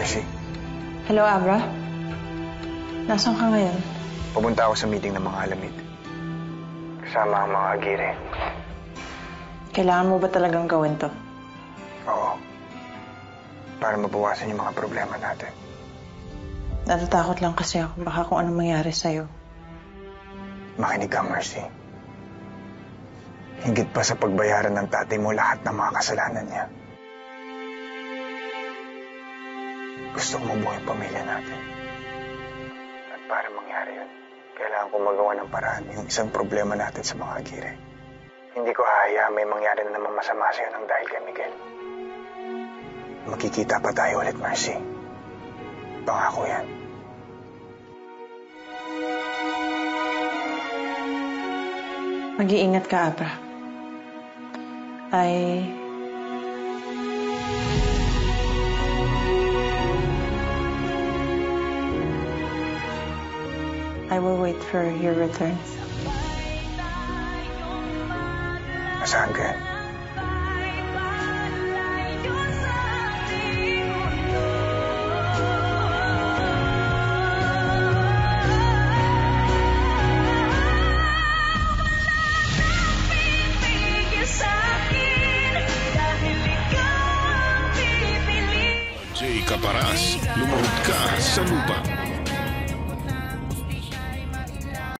Mercy. Hello, Abra. Nasaan ka ngayon? Pumunta ako sa meeting ng mga alamid. Kasama ang mga agire. Kailangan mo ba talagang gawin to? Oo. Para mabawasan yung mga problema natin. Natatakot lang kasi ako. Baka kung anong mangyari sa'yo. Makinig ka, Mercy. Higit pa sa pagbayaran ng tatay mo lahat ng mga kasalanan niya. Gusto ko mabuhay ang pamilya natin. At para mangyari yun, kailangan ko magawa ng paraan yung isang problema natin sa mga agire. Hindi ko hahayaan may mangyari na naman masama sa'yo ng dahil kay Miguel. Magkikita pa tayo ulit, Mercy. Pangako yan. Mag-iingat ka, Abra. I will wait for your return. Asahan ka yan? Jay Caparas, lumuhod ka sa lupa.